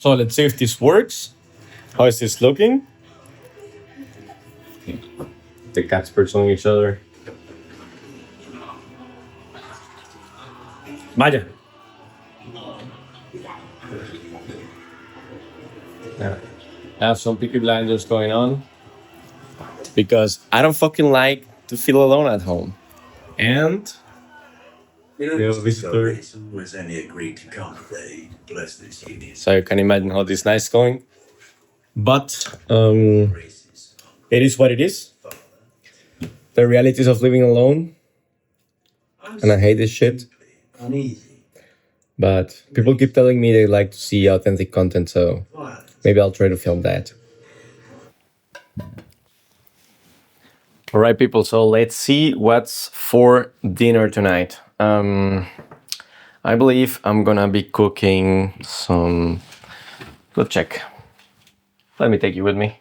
So let's see if this works. How is this looking? The cats pursuing each other. Vaya. Yeah. I have some Peaky Blinders going on because I don't fucking like to feel alone at home. And visitor. Was only agreed to come today. Bless this union. So you can imagine how this night is going. But it is what it is. The realities of living alone. And I hate this shit. Uneasy. But people keep telling me they like to see authentic content, so maybe I'll try to film that. All right, people, so let's see what's for dinner tonight. I believe I'm gonna be cooking some... Let's check. Let me take you with me.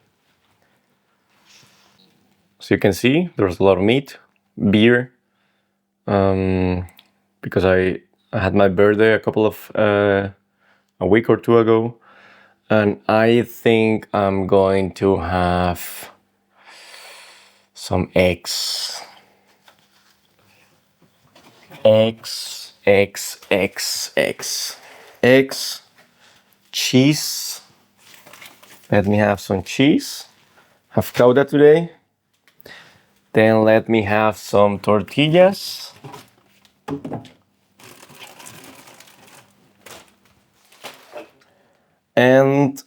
So you can see there's a lot of meat, beer, because I had my birthday a week or two ago, and I think I'm going to have some eggs, cheese. Let me have some cheese. Have cauda today. Then let me have some tortillas. And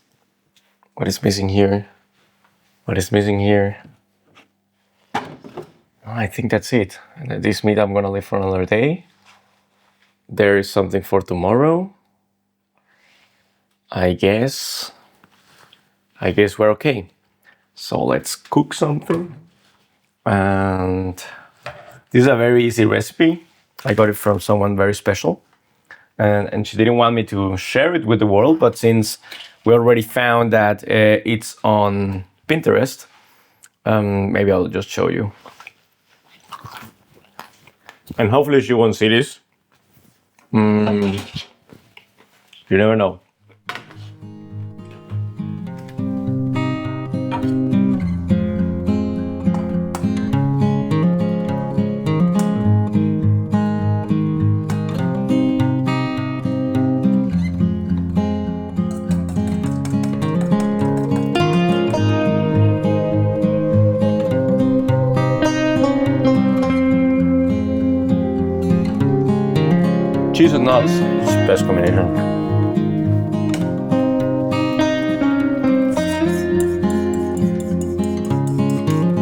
what is missing here? What is missing here? I think that's it. This meat I'm gonna leave for another day. There is something for tomorrow. I guess we're okay. So let's cook something. And this is a very easy recipe. I got it from someone very special. And she didn't want me to share it with the world, but since we already found that it's on Pinterest, maybe I'll just show you. And hopefully she won't see this. You never know. Cheese and nuts is the best combination.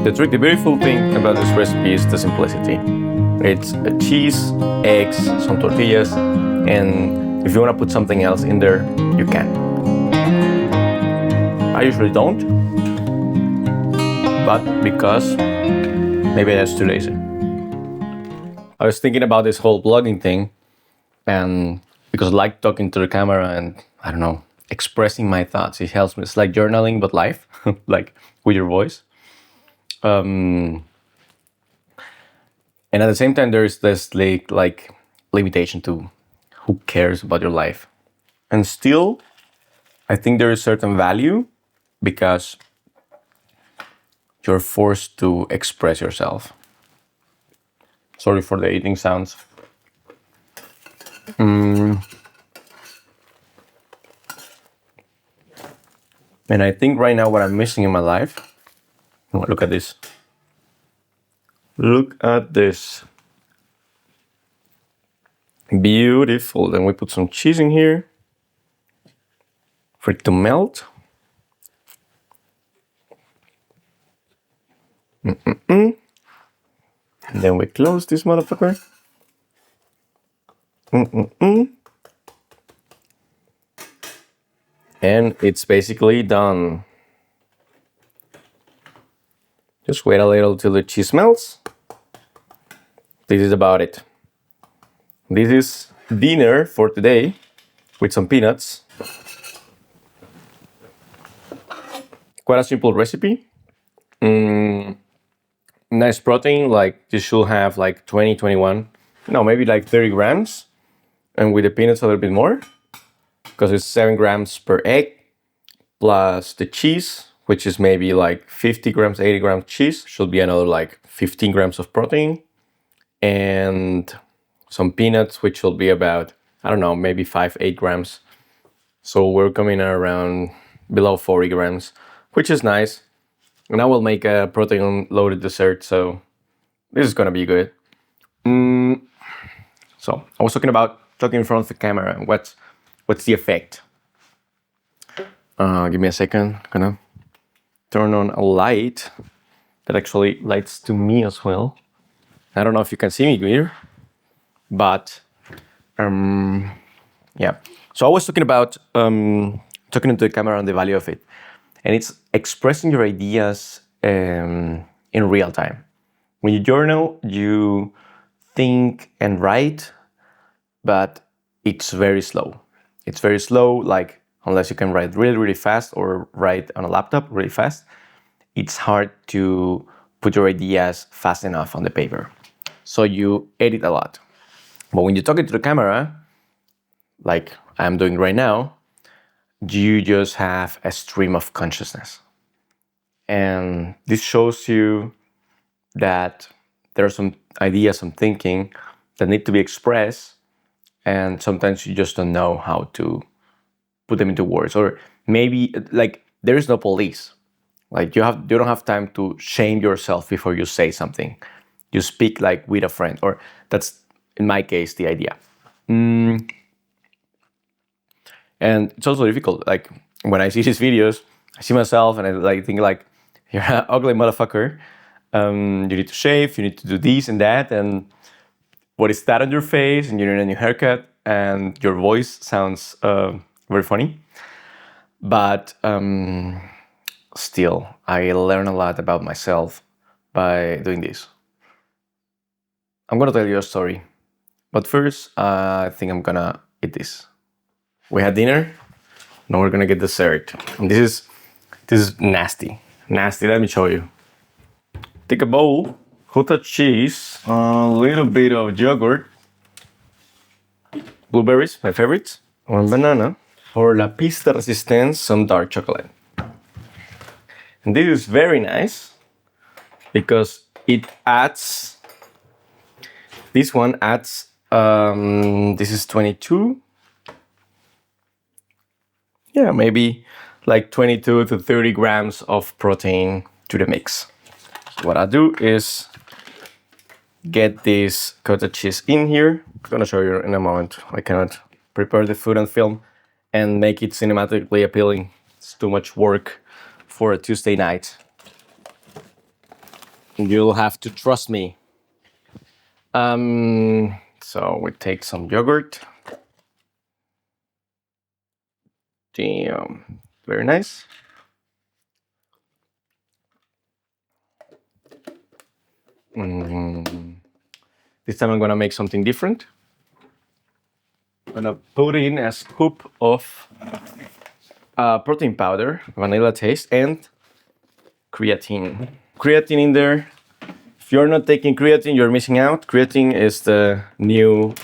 The beautiful thing about this recipe is the simplicity. It's cheese, eggs, some tortillas, and if you want to put something else in there, you can. I usually don't, but because maybe that's too lazy. I was thinking about this whole blogging thing, and because I like talking to the camera and, I don't know, expressing my thoughts. It helps me. It's like journaling, but live, like with your voice. And at the same time, there's this like limitation to who cares about your life. And still, I think there is certain value because you're forced to express yourself. Sorry for the eating sounds. And I think right now what I'm missing in my life, look at this. Look at this. Beautiful. Then we put some cheese in here for it to melt. And then we close this motherfucker. And it's basically done. Just wait a little till the cheese melts. This is about it. This is dinner for today with some peanuts. Quite a simple recipe. Nice protein, like this should have like 20, 21, no, maybe like 30 grams. And with the peanuts a little bit more. because it's 7 grams per egg, plus the cheese, which is maybe like 50 grams, 80 grams cheese, should be another like 15 grams of protein, and some peanuts, which will be about, I don't know, maybe 5-8 grams. So we're coming around below 40 grams, which is nice. And I will make a protein loaded dessert, so this is gonna be good. So I was talking in front of the camera. What's the effect? Give me a second. Gonna turn on a light that actually lights to me as well. I don't know if you can see me here, but yeah. So I was talking about talking into the camera and the value of it, and it's expressing your ideas in real time. When you journal, you think and write, but it's very slow. It's very slow, like unless you can write really, really fast or write on a laptop really fast, it's hard to put your ideas fast enough on the paper. So you edit a lot. But when you talk into the camera, like I'm doing right now, you just have a stream of consciousness. And this shows you that there are some ideas, some thinking that need to be expressed, and sometimes you just don't know how to put them into words. Or maybe like there is no police. Like you don't have time to shame yourself before you say something. You speak like with a friend, or that's in my case the idea. And it's also difficult. Like when I see these videos, I see myself and I like think like, you're an ugly motherfucker. You need to shave, you need to do this and that, and what is that on your face? And you need a new haircut, and your voice sounds very funny. But still, I learn a lot about myself by doing this. I'm gonna tell you a story, but first, I think I'm gonna eat this. We had dinner, now we're gonna get dessert. And this is nasty. Nasty, let me show you. Take a bowl, cottage cheese, a little bit of yogurt, blueberries, my favorites, 1 banana, for la pista resistance, some dark chocolate. And this is very nice because it adds, this one adds, this is 22. Yeah, maybe like 22 to 30 grams of protein to the mix. So what I do is get this cottage cheese in here. I'm gonna show you in a moment. I cannot prepare the food and film and make it cinematically appealing. It's too much work for a Tuesday night. You'll have to trust me. So we take some yogurt. Damn, very nice. This time I'm gonna make something different. I'm gonna put in a scoop of protein powder, vanilla taste, and creatine. Creatine in there. If you're not taking creatine, you're missing out. Creatine is the new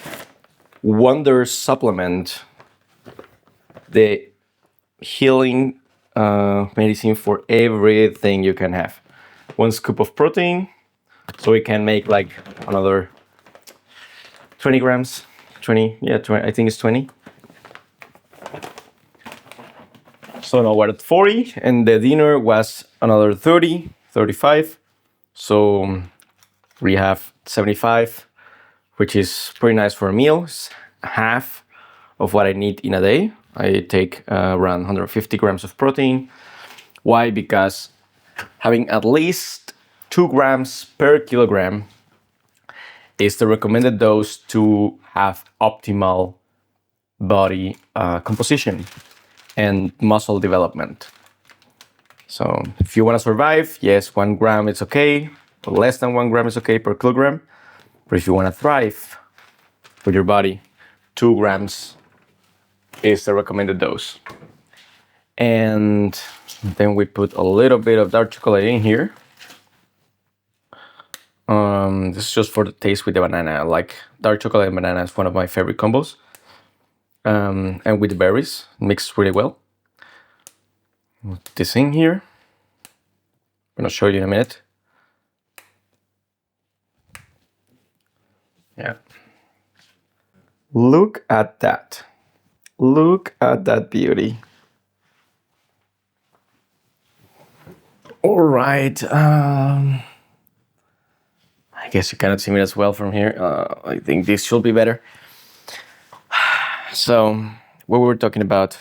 wonder supplement, the healing medicine for everything you can have. 1 scoop of protein, so we can make like another 20 grams. 20, yeah, 20, I think it's 20. So now we're at 40, and the dinner was another 30, 35. So we have 75, which is pretty nice for a meal. It's half of what I need in a day. I take around 150 grams of protein. Why? Because having at least 2 grams per kilogram is the recommended dose to have optimal body composition and muscle development. So if you want to survive, yes, 1 gram is okay, but less than 1 gram is okay per kilogram. But if you want to thrive with your body, 2 grams is the recommended dose. And then we put a little bit of dark chocolate in here. This is just for the taste with the banana. Like dark chocolate and banana is one of my favorite combos. and with berries, mixed really well. Put this in here. I'm gonna show you in a minute. Yeah. Look at that. Look at that beauty. All right. I guess you cannot see me as well from here. I think this should be better. So, what we were talking about.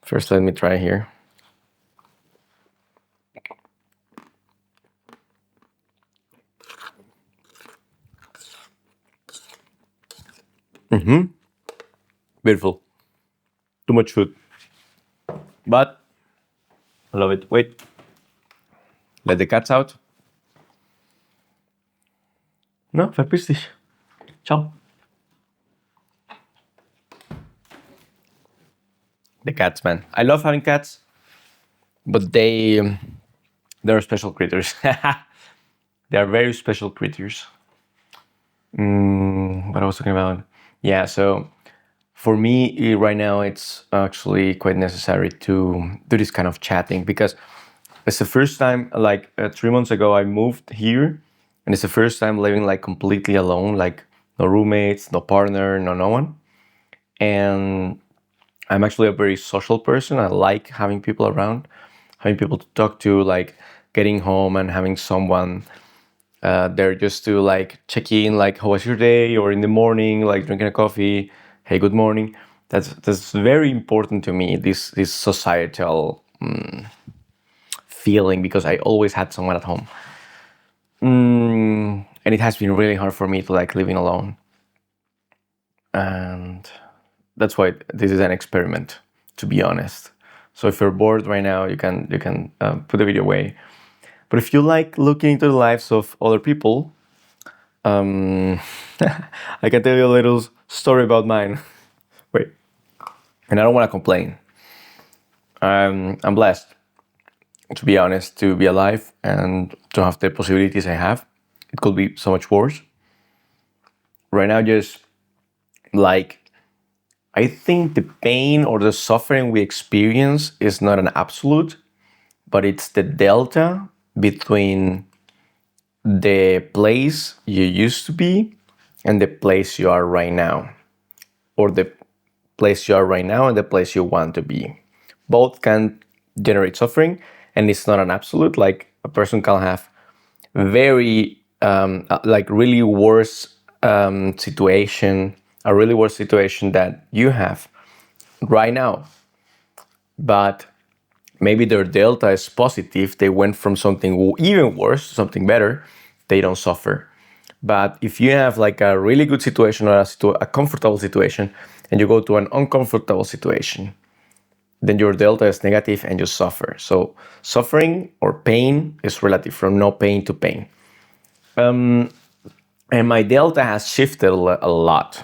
First, let me try here. Beautiful. Too much food. But I love it. Wait. Let the cats out. No, verpiss dich. Ciao. The cats, man. I love having cats, but they're special creatures. They are very special creatures. What I was talking about? Yeah, so for me right now, it's actually quite necessary to do this kind of chatting because it's the first time, like 3 months ago, I moved here, and it's the first time living like completely alone, like no roommates, no partner, no one. And I'm actually a very social person. I like having people around, having people to talk to, like getting home and having someone there just to like check in, like how was your day, or in the morning, like drinking a coffee. Hey, good morning. That's very important to me. This societal feeling because I always had someone at home, and it has been really hard for me to like living alone, and that's why this is an experiment, to be honest. So if you're bored right now, you can put the video away. But if you like looking into the lives of other people, I can tell you a little story about mine. Wait, and I don't want to complain. I'm blessed, to be honest, to be alive and to have the possibilities I have. It could be so much worse. Right now, just like I think the pain or the suffering we experience is not an absolute, but it's the delta between the place you used to be and the place you are right now, or the place you are right now and the place you want to be. Both can generate suffering, and it's not an absolute. Like a person can have very like really worse situation, a really worse situation that you have right now, but maybe their delta is positive. They went from something even worse to something better. They don't suffer. But if you have like a really good situation or a comfortable situation and you go to an uncomfortable situation, then your delta is negative and you suffer. So suffering or pain is relative, from no pain to pain. And my delta has shifted a lot.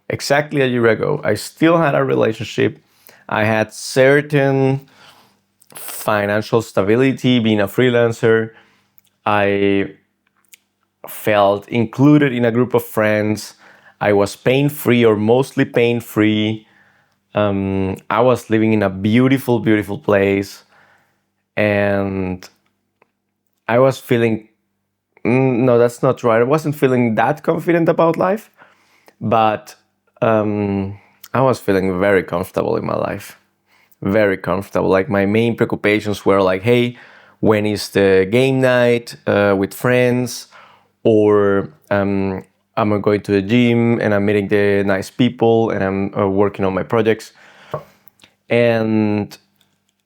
Exactly a year ago, I still had a relationship. I had certain financial stability being a freelancer. I felt included in a group of friends. I was pain-free or mostly pain-free. I was living in a beautiful, beautiful place. And I was feeling, no, that's not right. I wasn't feeling that confident about life, but I was feeling very comfortable in my life. Very comfortable. Like my main preoccupations were like, hey, when is the game night with friends? Or I'm going to the gym and I'm meeting the nice people and I'm working on my projects. And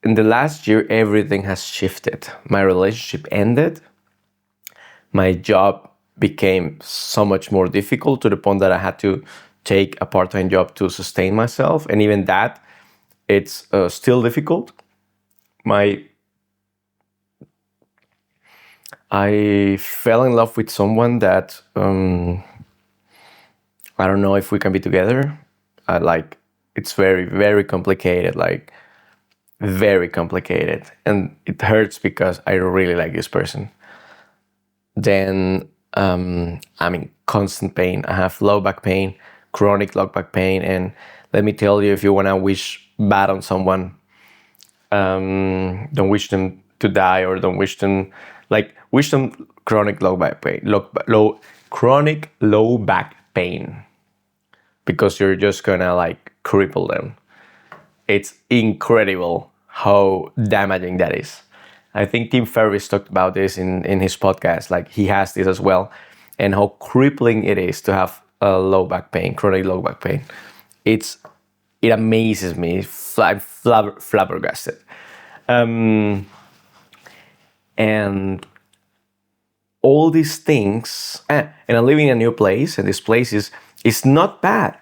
in the last year, everything has shifted. My relationship ended. My job became so much more difficult to the point that I had to take a part-time job to sustain myself. And even that, it's still difficult. I fell in love with someone that I don't know if we can be together. It's very, very complicated, like very complicated. And it hurts because I really like this person. Then I'm in constant pain. I have low back pain, chronic low back pain, and let me tell you, if you wanna wish bad on someone, don't wish them to die, or don't wish them, wish them chronic low back pain, chronic low back pain, because you're just gonna cripple them. It's incredible how damaging that is. I think Tim Ferriss talked about this in his podcast. Like, he has this as well, and how crippling it is to have low back pain, chronic low back pain. It amazes me. I'm flabbergasted. And all these things, and I'm living in a new place, and this place is not bad,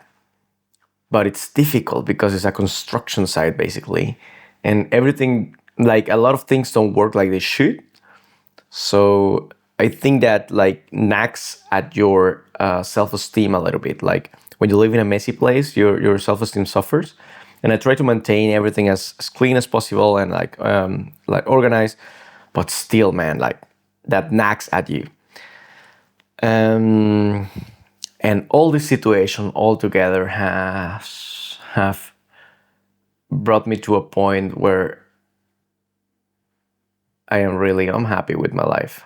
but it's difficult because it's a construction site basically, and everything, a lot of things don't work like they should. So I think that nags at your self-esteem a little bit. Like, when you live in a messy place, your self-esteem suffers. And I try to maintain everything as clean as possible and organized, but still, man, that nags at you. And all this situation all together have brought me to a point where I am really unhappy with my life.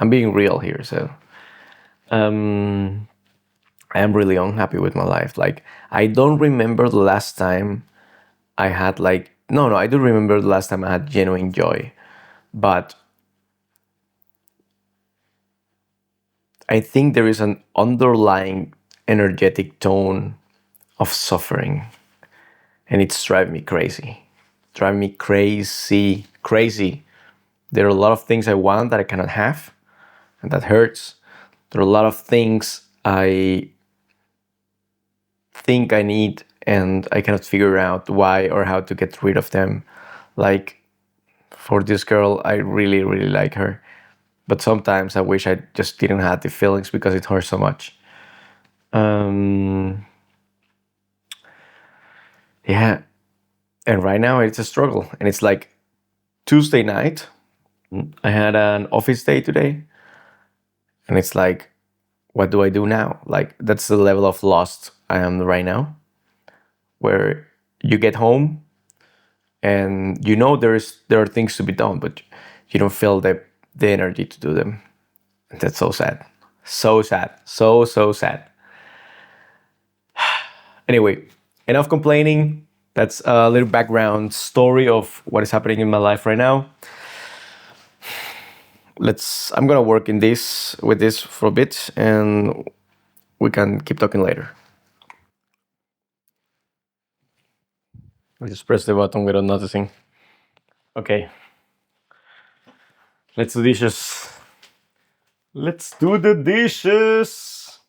I'm being real here, so I am really unhappy with my life. I don't remember the last time I had no, I do remember the last time I had genuine joy, but I think there is an underlying energetic tone of suffering, and it's driving me crazy. Crazy. There are a lot of things I want that I cannot have, and that hurts. There are a lot of things I think I need, and I cannot figure out why or how to get rid of them. Like, for this girl, I really, really like her. But sometimes I wish I just didn't have the feelings because it hurts so much. Yeah. And right now it's a struggle. And it's Tuesday night. I had an office day today. And it's what do I do now? That's the level of lost I am right now. Where you get home and there are things to be done, but you don't feel the energy to do them. And that's so sad. So sad. So sad. Anyway, enough complaining. That's a little background story of what is happening in my life right now. I'm gonna work with this for a bit, and we can keep talking later. I just pressed the button without noticing. Okay. Let's do dishes. Let's do the dishes.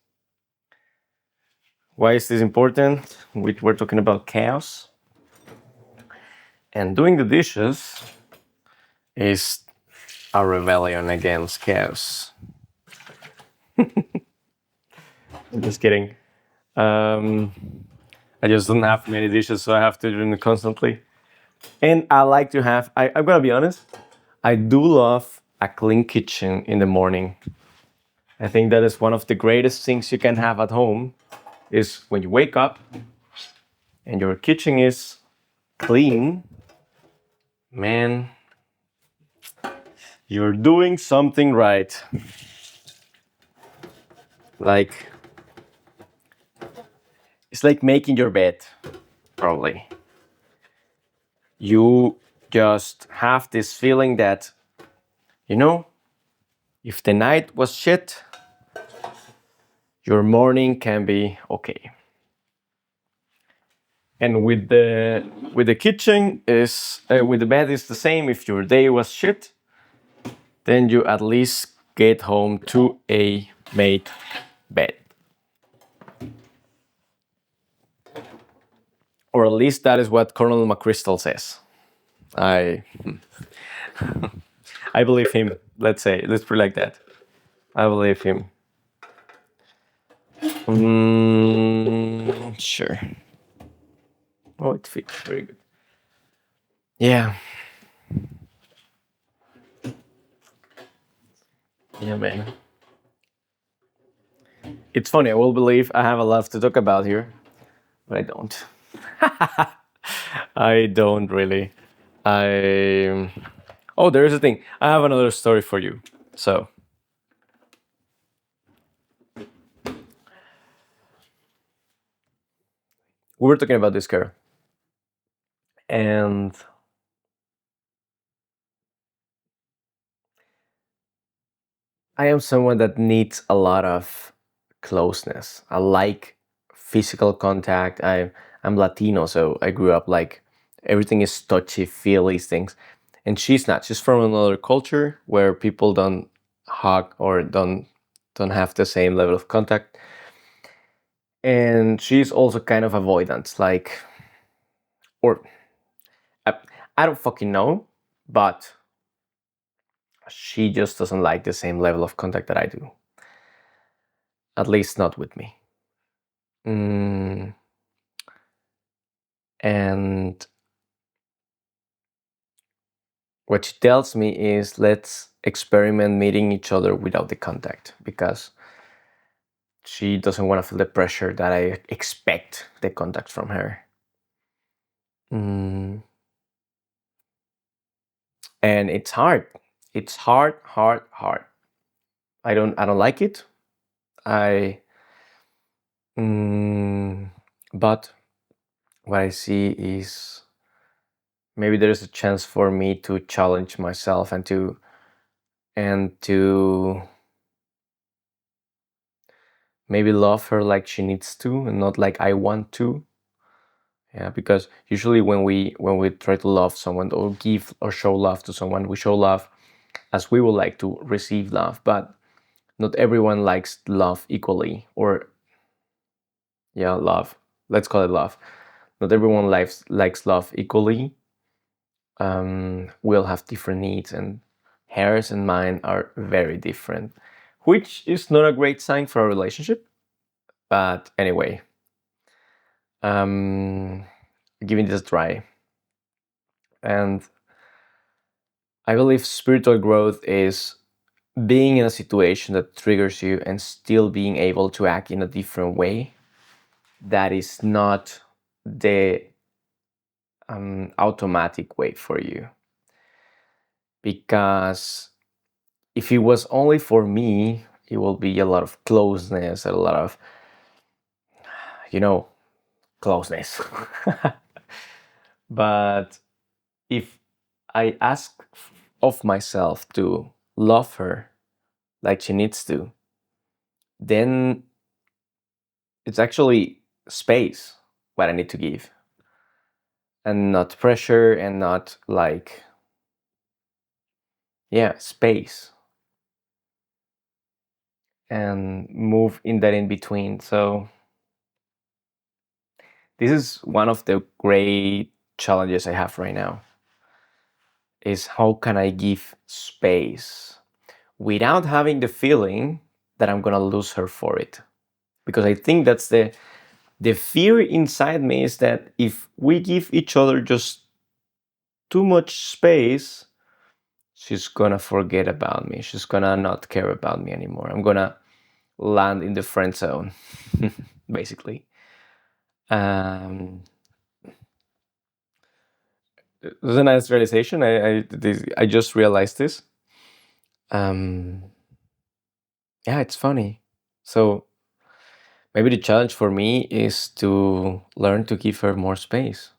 Why is this important? We're talking about chaos. And doing the dishes is a rebellion against chaos. I'm just kidding. I just don't have many dishes, so I have to do them constantly. And I like to have, I'm gonna be honest, I do love a clean kitchen in the morning. I think that is one of the greatest things you can have at home, is when you wake up and your kitchen is clean. Man, you're doing something right. It's like making your bed, probably. You just have this feeling that, if the night was shit, your morning can be okay. And with the kitchen with the bed is the same. If your day was shit, then you at least get home to a made bed. Or at least that is what Colonel McChrystal says. I believe him. Let's put it like that. I believe him. Sure. Oh, it fits very good. Yeah. Yeah, man. It's funny. I will believe I have a lot to talk about here, but I don't. I don't really. I. Oh, there is a thing. I have another story for you. So we were talking about this girl, and I am someone that needs a lot of closeness. I like physical contact. I'm Latino, so I grew up like everything is touchy, feely things. And she's not. She's from another culture where people don't hug or don't have the same level of contact. And she's also kind of avoidant, like, or I, I don't fucking know, but she just doesn't like the same level of contact that I do. At least not with me. Mm, and what she tells me is let's experiment meeting each other without the contact because she doesn't want to feel the pressure that I expect the contact from her. Mm, and it's hard. It's hard, hard, hard. I don't like it. I but what I see is maybe there's a chance for me to challenge myself and to maybe love her like she needs to and not like I want to. Yeah, because usually when we try to love someone or give or show love to someone, we show love as we would like to receive love, but not everyone likes love equally. Or yeah, love. Let's call it love. Not everyone likes love equally. We'll have different needs, and hers and mine are very different, which is not a great sign for a relationship. But anyway, giving this a try. And I believe spiritual growth is being in a situation that triggers you and still being able to act in a different way that is not the automatic way for you. Because if it was only for me, it will be a lot of closeness, a lot of, closeness. But if I ask of myself to love her like she needs to, then it's actually space what I need to give, and not pressure, and not like, yeah, space, and move in that in between. So this is one of the great challenges I have right now, is how can I give space without having the feeling that I'm gonna lose her for it. Because I think that's the fear inside me, is that if we give each other just too much space, she's gonna forget about me. She's gonna not care about me anymore. I'm gonna land in the friend zone, basically. Um, it was a nice realization. I just realized this. Yeah, it's funny. So maybe the challenge for me is to learn to give her more space.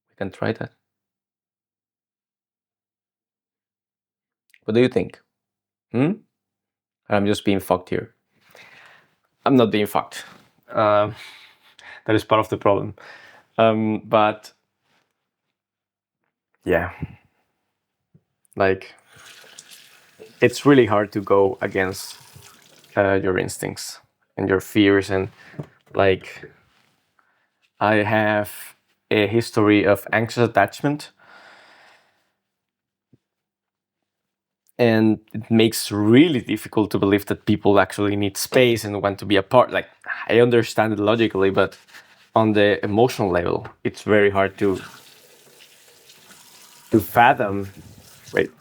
We can try that. What do you think? Hmm? I'm just being fucked here. I'm not being fucked. Um, that is part of the problem. But yeah, like it's really hard to go against your instincts and your fears. And like, I have a history of anxious attachment, and it makes really difficult to believe that people actually need space and want to be apart. Like, I understand it logically, but on the emotional level, it's very hard to fathom. Wait,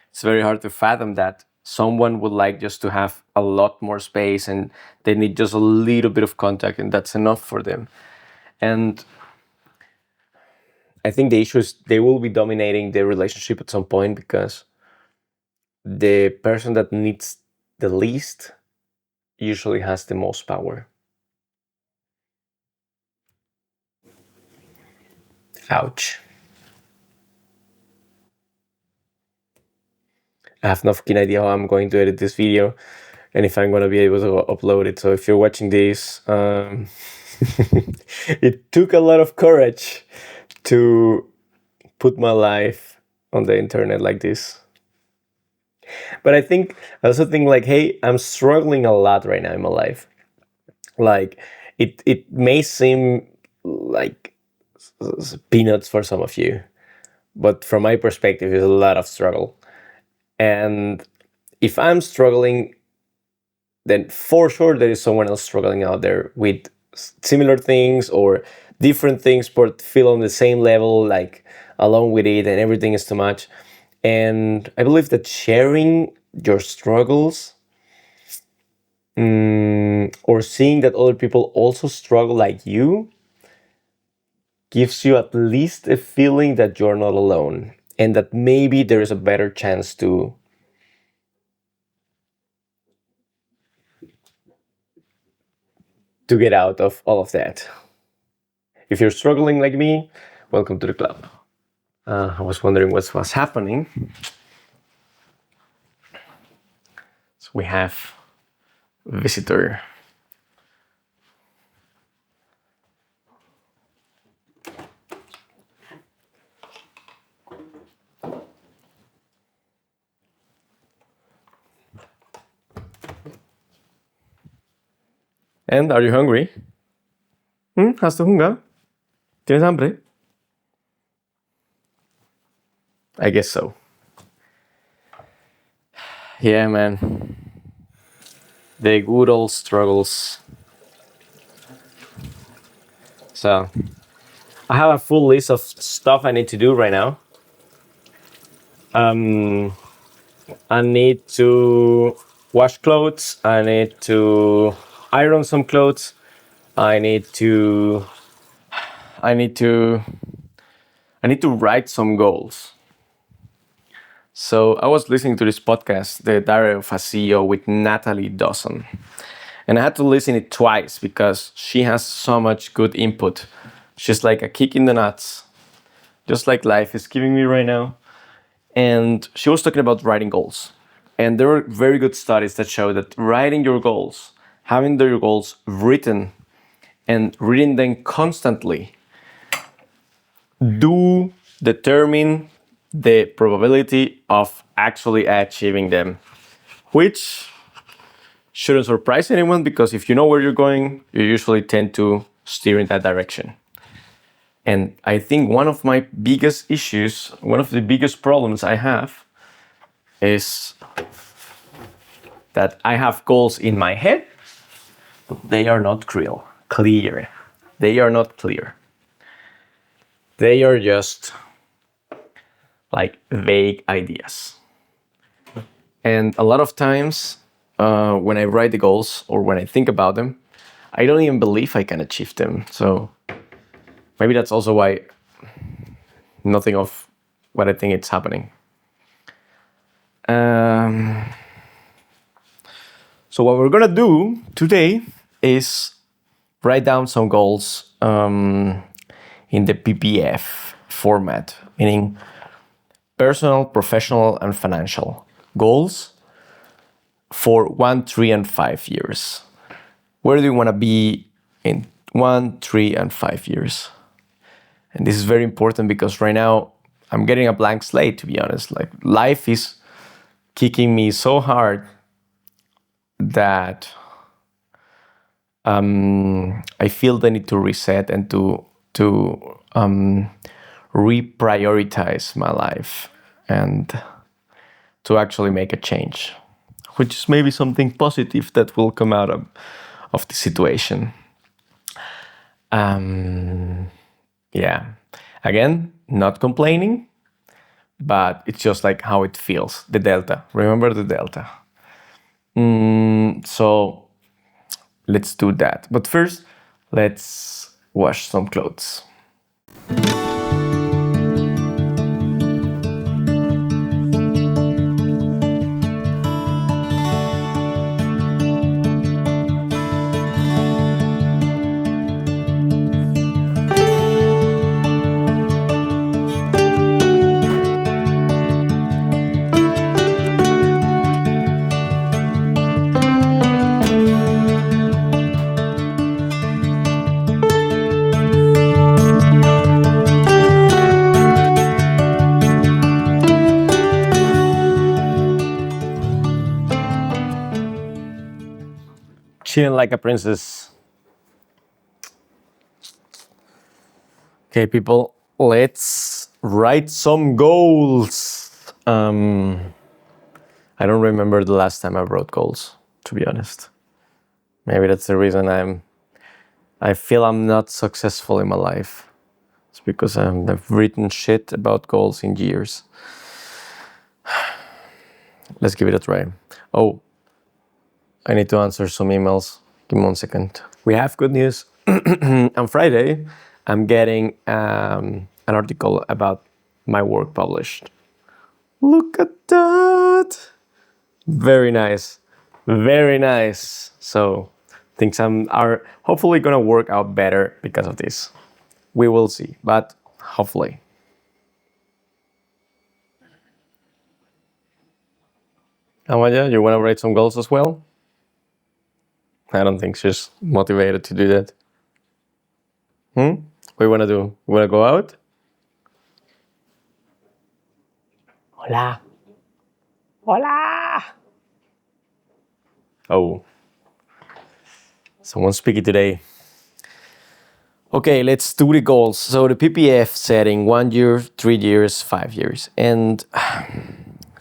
it's very hard to fathom that Someone would like just to have a lot more space and they need just a little bit of contact and that's enough for them. And I think the issue is they will be dominating the relationship at some point because the person that needs the least usually has the most power. Ouch. I have no fucking idea how I'm going to edit this video and if I'm going to be able to upload it. So if you're watching this, it took a lot of courage to put my life on the internet like this. But I also think like, hey, I'm struggling a lot right now in my life. Like it may seem like peanuts for some of you, but from my perspective, it's a lot of struggle. And if I'm struggling, then for sure there is someone else struggling out there with similar things or different things, but feel on the same level, like along with it, and everything is too much. And I believe that sharing your struggles or seeing that other people also struggle like you gives you at least a feeling that you're not alone and that maybe there is a better chance to get out of all of that. If you're struggling like me, welcome to the club. I was wondering what was happening. So we have a visitor. And are you hungry? ¿Hast du Hunger? ¿Tienes hambre? I guess so. Yeah, man. The good old struggles. So, I have a full list of stuff I need to do right now. I need to wash clothes. I need to iron some clothes. I need to write some goals. So I was listening to this podcast, The Diary of a CEO with Natalie Dawson. And I had to listen it twice because she has so much good input. She's like a kick in the nuts, just like life is giving me right now. And she was talking about writing goals. And there were very good studies that show that writing your goals, having your goals written and reading them constantly do determine the probability of actually achieving them, which shouldn't surprise anyone because if you know where you're going, you usually tend to steer in that direction. And I think one of my biggest issues, one of the biggest problems I have is that I have goals in my head, but they are not clear. They are not clear. They are just like vague ideas. And a lot of times when I write the goals or when I think about them, I don't even believe I can achieve them. So maybe that's also why nothing of what I think it's happening. So what we're gonna do today is write down some goals in the PPF format, meaning personal, professional, and financial goals for 1, 3, and 5 years. Where do you want to be in 1, 3, and 5 years? And this is very important because right now I'm getting a blank slate, to be honest. Like life is kicking me so hard that I feel the need to reset and to reprioritize my life and to actually make a change, which is maybe something positive that will come out of the situation. Yeah, again, not complaining, but it's just like how it feels. The delta. Remember the delta. So let's do that. But first, let's wash some clothes. Chilling like a princess. Okay, people, let's write some goals. I don't remember the last time I wrote goals, to be honest. Maybe that's the reason I feel I'm not successful in my life. It's because I've written shit about goals in years. Let's give it a try. Oh, I need to answer some emails. Give me 1 second. We have good news. On Friday, I'm getting an article about my work published. Look at that! Very nice. Very nice. So things are hopefully gonna work out better because of this. We will see, but hopefully. Amaya, you wanna write some goals as well? I don't think she's motivated to do that. What do you wanna do? You wanna go out? Hola. Hola. Oh. Someone's speaking today. Okay, let's do the goals. So the PPF setting 1 year, 3 years, 5 years. And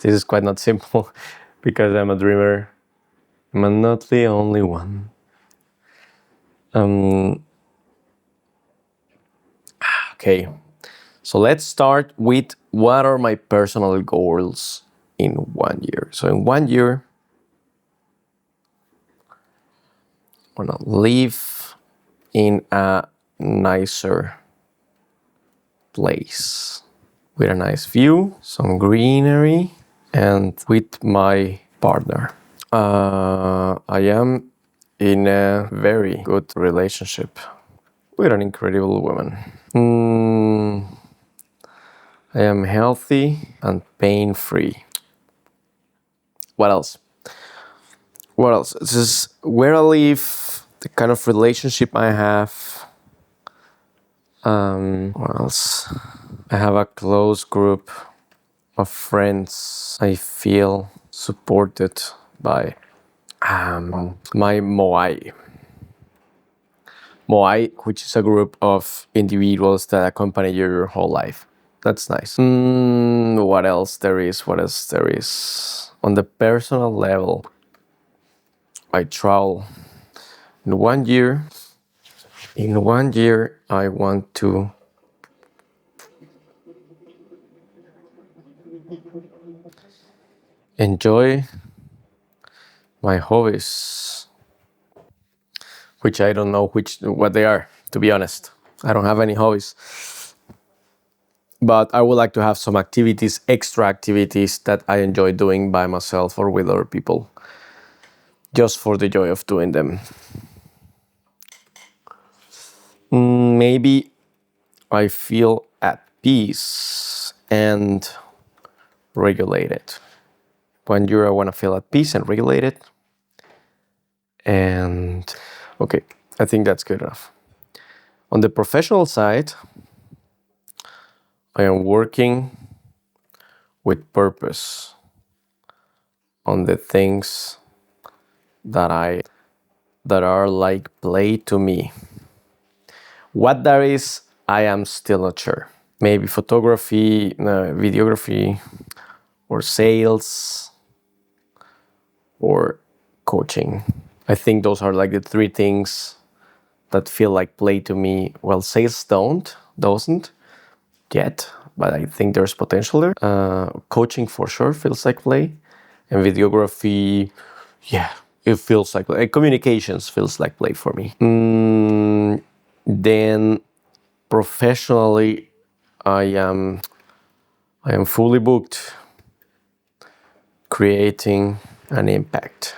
this is quite not simple because I'm a dreamer. I'm not the only one. Okay, so let's start with what are my personal goals in 1 year. So in 1 year, I want to live in a nicer place with a nice view, some greenery, and with my partner. I am in a very good relationship with an incredible woman. I am healthy and pain-free. What else? What else? This is where I live, the kind of relationship I have. What else? I have a close group of friends. I feel supported by my Moai. Moai, which is a group of individuals that accompany you your whole life. That's nice. What else there is? What else there is? On the personal level, I travel. In 1 year, I want to enjoy my hobbies, which I don't know what they are, to be honest. I don't have any hobbies. But I would like to have some activities, extra activities that I enjoy doing by myself or with other people, just for the joy of doing them. Maybe I feel at peace and regulated. 1 year I want to feel at peace and regulated. And okay, I think that's good enough. On the professional side, I am working with purpose on the things that are like play to me. What that is, I am still not sure. Maybe photography, videography, or sales, or coaching. I think those are like the 3 things that feel like play to me. Well, sales doesn't yet. but I think there's potential there. Coaching for sure feels like play, and videography, yeah, it feels like play. Communications feels like play for me. Then professionally, I am fully booked, creating an impact.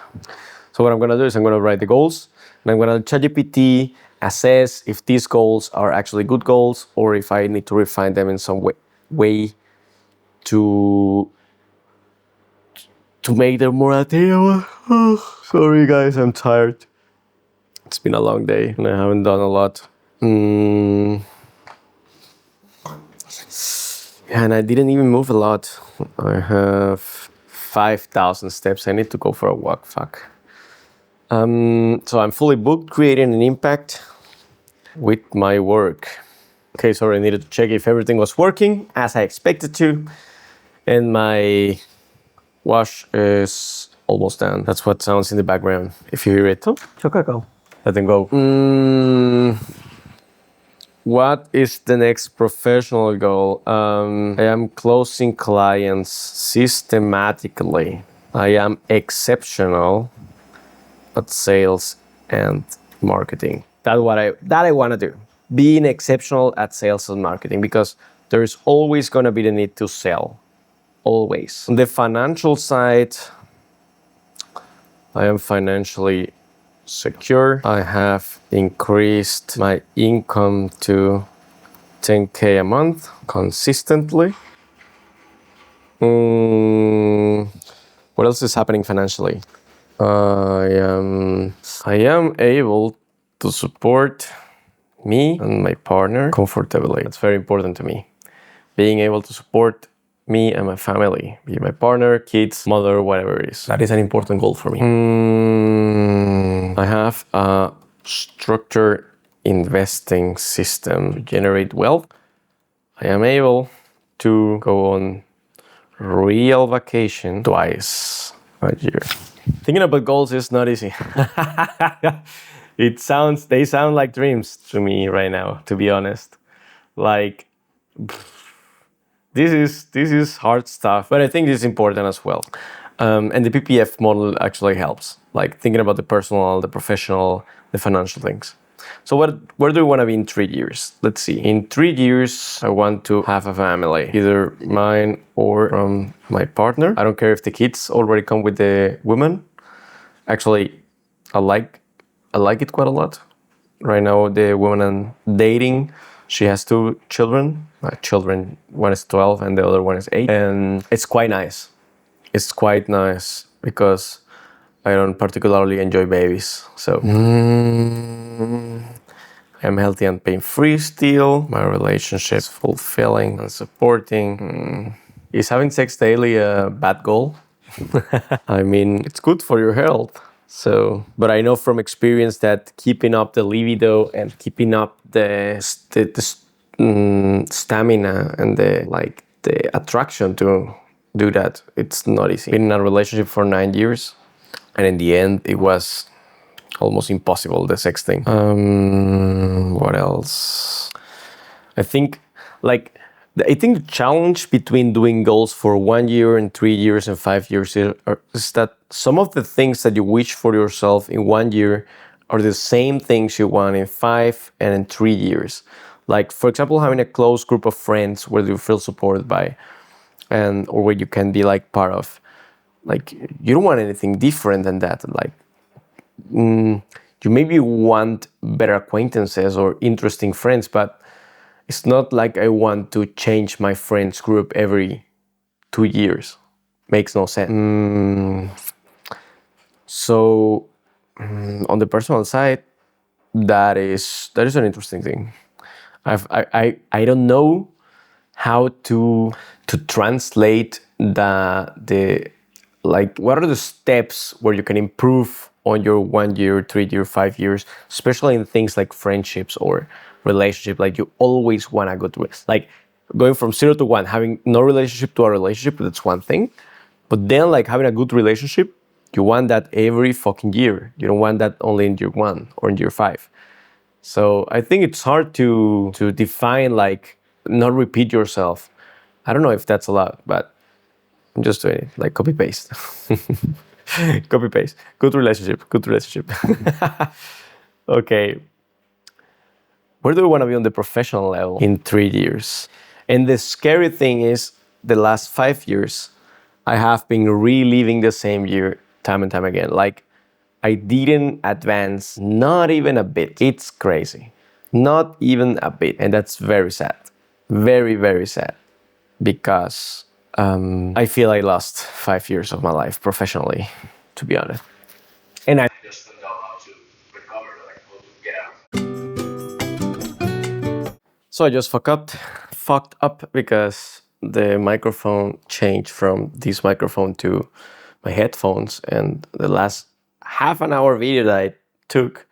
So what I'm gonna do is I'm gonna write the goals, and I'm gonna ChatGPT assess if these goals are actually good goals or if I need to refine them in some way to make them more attainable. Sorry guys, I'm tired. It's been a long day and I haven't done a lot. And I didn't even move a lot. I have 5,000 steps. I need to go for a walk, fuck. So I'm fully booked, creating an impact with my work. Okay, sorry, I needed to check if everything was working as I expected to. And my wash is almost done. That's what sounds in the background. If you hear it, oh, chocaco. Let them go. What is the next professional goal? I am closing clients systematically. I am exceptional at sales and marketing. That's what I want to do. Being exceptional at sales and marketing, because there is always going to be the need to sell. Always. On the financial side, I am financially secure. I have increased my income to 10K a month consistently. What else is happening financially? I am able to support me and my partner comfortably. That's very important to me. Being able to support me and my family, be my partner, kids, mother, whatever it is. That is an important goal for me. I have a structured investing system to generate wealth. I am able to go on real vacation twice a year. Thinking about goals is not easy. They sound like dreams to me right now, to be honest. Like, this is hard stuff, but I think this is important as well. And the PPF model actually helps, like thinking about the personal, the professional, the financial things. So where do we want to be in 3 years? Let's see. In 3 years, I want to have a family, either mine or from my partner. I don't care if the kids already come with the woman. Actually, I like it quite a lot. Right now, the woman I'm dating, she has 2 children. One is 12 and the other one is 8. And it's quite nice. It's quite nice because I don't particularly enjoy babies. So I'm healthy and pain-free still. My relationship is fulfilling and supporting. Is having sex daily a bad goal? I mean, it's good for your health. So, but I know from experience that keeping up the libido and keeping up the stamina and the attraction to do that, it's not easy. Been in a relationship for 9 years, and in the end, it was almost impossible, the sex thing. What else? I think the challenge between doing goals for 1 year and 3 years and 5 years is that some of the things that you wish for yourself in 1 year are the same things you want in 5 and in 3 years. Like, for example, having a close group of friends where you feel supported by, or where you can be like part of. Like, you don't want anything different than that. Like, you maybe want better acquaintances or interesting friends, but it's not like I want to change my friends group every 2 years. Makes no sense. So on the personal side, that is an interesting thing. I don't know how to translate the like, what are the steps where you can improve on your 1 year, 3 year, 5 years, especially in things like friendships or relationship. Like, you always want to go through it. Like, going from 0 to 1, having no relationship to a relationship, that's one thing. But then, like, having a good relationship, you want that every fucking year. You don't want that only in year 1 or in year 5. So I think it's hard to define, like, not repeat yourself. I don't know if that's allowed, but I'm just doing it, like copy paste. Copy paste. Good relationship. Good relationship. Okay. Where do we want to be on the professional level in 3 years? And the scary thing is, the last 5 years, I have been reliving the same year time and time again. Like, I didn't advance, not even a bit. It's crazy. Not even a bit. And that's very sad. Very, very sad. Because I feel I lost 5 years of my life professionally, to be honest. And I Just don't know how to recover, like how to get out. So I just fucked up because the microphone changed from this microphone to my headphones, and the last half an hour video that I took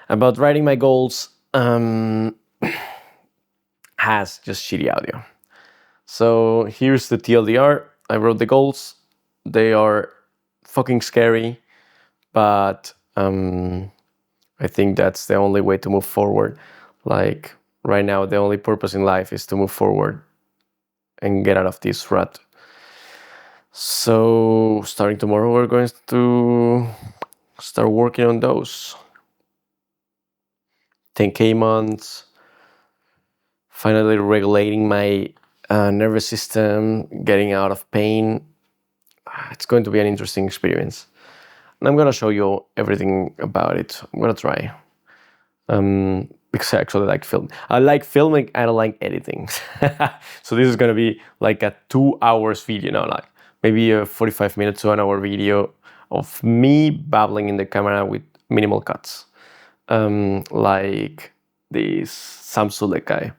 about writing my goals has just shitty audio. So here's the TLDR. I wrote the goals. They are fucking scary, but I think that's the only way to move forward. Like, right now, the only purpose in life is to move forward and get out of this rut. So starting tomorrow, we're going to start working on those. 10K months, finally regulating my nervous system, getting out of pain. It's going to be an interesting experience. And I'm going to show you everything about it. I'm going to try. Because I actually like film. I like filming, I don't like editing. So this is going to be like a 2 hours video now, like maybe a 45 minutes to an hour video of me babbling in the camera with minimal cuts. Like this Sam Sulek guy.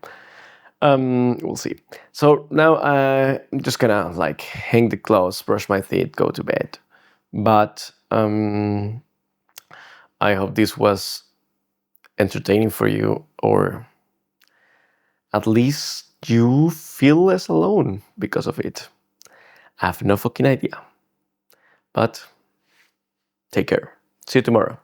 We'll see. So now I'm just gonna like hang the clothes, brush my teeth, go to bed. But I hope this was entertaining for you, or at least you feel less alone because of it. I have no fucking idea. But take care. See you tomorrow.